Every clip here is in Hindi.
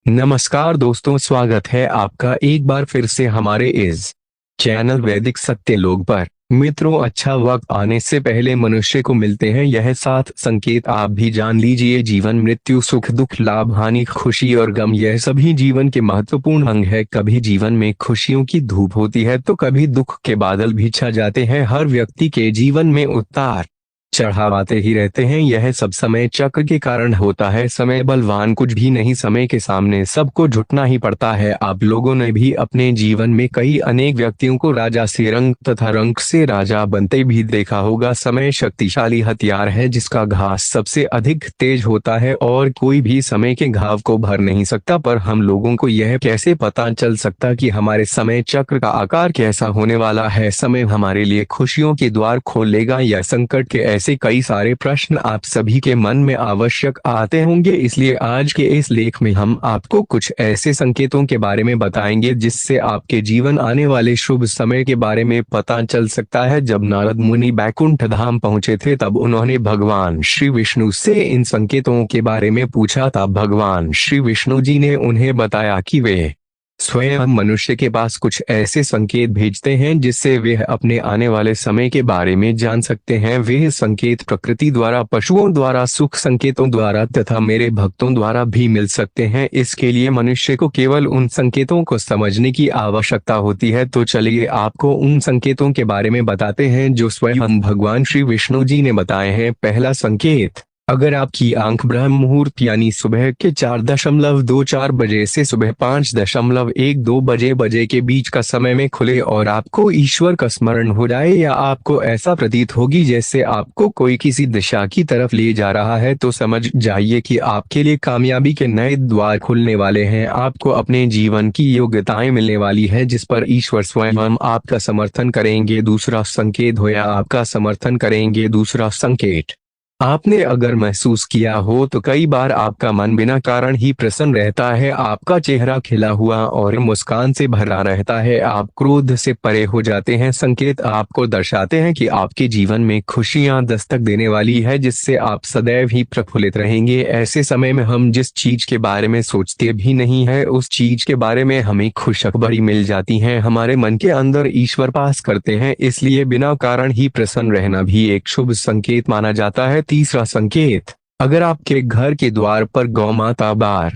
नमस्कार दोस्तों, स्वागत है आपका एक बार फिर से हमारे इस चैनल वैदिक सत्य लोग पर। मित्रों, अच्छा वक्त आने से पहले मनुष्य को मिलते हैं यह 7 संकेत। आप भी जान लीजिए। जीवन, मृत्यु, सुख दुख, लाभ हानि, खुशी और गम, यह सभी जीवन के महत्वपूर्ण अंग है। कभी जीवन में खुशियों की धूप होती है तो कभी दुख के बादल भी छा जाते हैं। हर व्यक्ति के जीवन में उतार चढ़ाव आते ही रहते हैं। यह सब समय चक्र के कारण होता है। समय बलवान कुछ भी नहीं, समय के सामने सबको झुकना ही पड़ता है। आप लोगों ने भी अपने जीवन में कई अनेक व्यक्तियों को राजा से रंक तथा रंक से राजा बनते भी देखा होगा। समय शक्तिशाली हथियार है जिसका घास सबसे अधिक तेज होता है और कोई भी समय के घाव को भर नहीं सकता। पर हम लोगों को यह कैसे पता चल सकता कि हमारे समय चक्र का आकार कैसा होने वाला है? समय हमारे लिए खुशियों के द्वार खोलेगा या संकट के? ऐसे कई सारे प्रश्न आप सभी के मन में आवश्यक आते होंगे। इसलिए आज के इस लेख में हम आपको कुछ ऐसे संकेतों के बारे में बताएंगे जिससे आपके जीवन आने वाले शुभ समय के बारे में पता चल सकता है। जब नारद मुनि बैकुंठ धाम पहुंचे थे तब उन्होंने भगवान श्री विष्णु से इन संकेतों के बारे में पूछा था। भगवान श्री विष्णु जी ने उन्हें बताया कि वे स्वयं मनुष्य के पास कुछ ऐसे संकेत भेजते हैं जिससे वे अपने आने वाले समय के बारे में जान सकते हैं। वे संकेत प्रकृति द्वारा, पशुओं द्वारा, सुख संकेतों द्वारा तथा मेरे भक्तों द्वारा भी मिल सकते हैं। इसके लिए मनुष्य को केवल उन संकेतों को समझने की आवश्यकता होती है। तो चलिए आपको उन संकेतों के बारे में बताते हैं जो स्वयं भगवान श्री विष्णु जी ने बताए हैं। पहला संकेत, अगर आपकी आंख ब्रह्म मुहूर्त यानी सुबह के 4.24 बजे से सुबह 5.12 बजे के बीच का समय में खुले और आपको ईश्वर का स्मरण हो जाए या आपको ऐसा प्रतीत होगी जैसे आपको कोई किसी दिशा की तरफ ले जा रहा है, तो समझ जाइए कि आपके लिए कामयाबी के नए द्वार खुलने वाले हैं। आपको अपने जीवन की योग्यताएं मिलने वाली है जिस पर ईश्वर स्वयं आपका समर्थन करेंगे। दूसरा संकेत हो या आपका समर्थन करेंगे। दूसरा संकेत, आपने अगर महसूस किया हो तो कई बार आपका मन बिना कारण ही प्रसन्न रहता है। आपका चेहरा खिला हुआ और मुस्कान से भरा रहता है। आप क्रोध से परे हो जाते हैं। संकेत आपको दर्शाते हैं कि आपके जीवन में खुशियां दस्तक देने वाली है जिससे आप सदैव ही प्रफुल्लित रहेंगे। ऐसे समय में हम जिस चीज के बारे में सोचते भी नहीं है उस चीज के बारे में हमें खुशखबरी मिल जाती है। हमारे मन के अंदर ईश्वर वास करते हैं, इसलिए बिना कारण ही प्रसन्न रहना भी एक शुभ संकेत माना जाता है। तीसरा संकेत, अगर आपके घर के द्वार पर गौ माता बार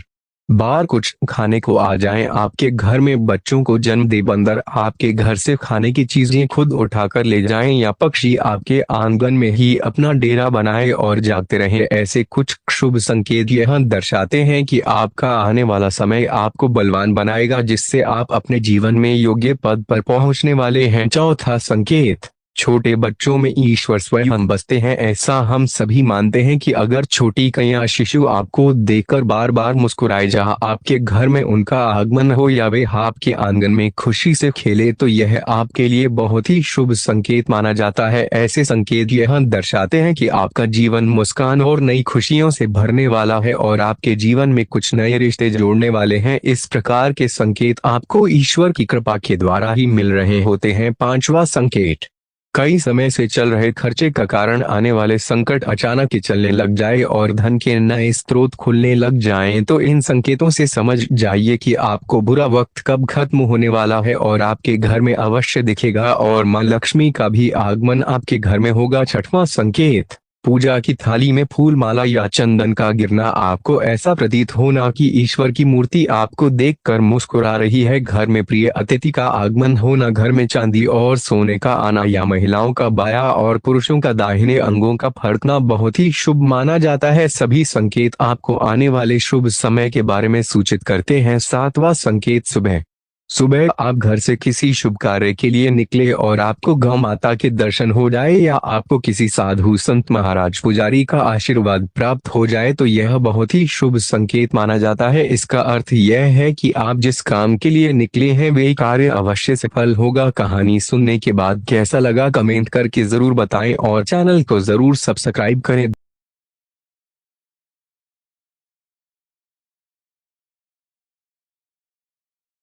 बार कुछ खाने को आ जाएं, आपके घर में बच्चों को जन्म दे बंदर आपके घर से खाने की चीजें खुद उठाकर ले जाएं या पक्षी आपके आंगन में ही अपना डेरा बनाए और जागते रहे, ऐसे कुछ शुभ संकेत यह दर्शाते हैं कि आपका आने वाला समय आपको बलवान बनाएगा जिससे आप अपने जीवन में योग्य पद पर पहुंचने वाले हैं। चौथा संकेत, छोटे बच्चों में ईश्वर स्वयं बसते हैं। ऐसा हम सभी मानते हैं कि अगर छोटी कन्या शिशु आपको देखकर बार बार मुस्कुराए, जहां आपके घर में उनका आगमन हो या वे आपके आंगन में खुशी से खेले, तो यह आपके लिए बहुत ही शुभ संकेत माना जाता है। ऐसे संकेत यह दर्शाते हैं कि आपका जीवन मुस्कान और नई खुशियों से भरने वाला है और आपके जीवन में कुछ नए रिश्ते जोड़ने वाले हैं। इस प्रकार के संकेत आपको ईश्वर की कृपा के द्वारा ही मिल रहे होते हैं। पांचवा संकेत, कई समय से चल रहे खर्चे का कारण आने वाले संकट अचानक ही चलने लग जाए और धन के नए स्रोत खुलने लग जाएं, तो इन संकेतों से समझ जाइए कि आपको बुरा वक्त कब खत्म होने वाला है और आपके घर में अवश्य दिखेगा और मां लक्ष्मी का भी आगमन आपके घर में होगा। छठवां संकेत, पूजा की थाली में फूल माला या चंदन का गिरना, आपको ऐसा प्रतीत होना कि ईश्वर की मूर्ति आपको देखकर मुस्कुरा रही है। घर में प्रिय अतिथि का आगमन होना, घर में चांदी और सोने का आना या महिलाओं का बायां और पुरुषों का दाहिने अंगों का फड़कना बहुत ही शुभ माना जाता है। सभी संकेत आपको आने वाले शुभ समय के बारे में सूचित करते हैं। सातवां संकेत, सुबह सुबह आप घर से किसी शुभ कार्य के लिए निकले और आपको गौ माता के दर्शन हो जाए या आपको किसी साधु संत महाराज पुजारी का आशीर्वाद प्राप्त हो जाए, तो यह बहुत ही शुभ संकेत माना जाता है। इसका अर्थ यह है कि आप जिस काम के लिए निकले हैं वे कार्य अवश्य सफल होगा। कहानी सुनने के बाद कैसा लगा कमेंट करके जरूर बताएं और चैनल को जरूर सब्सक्राइब करें।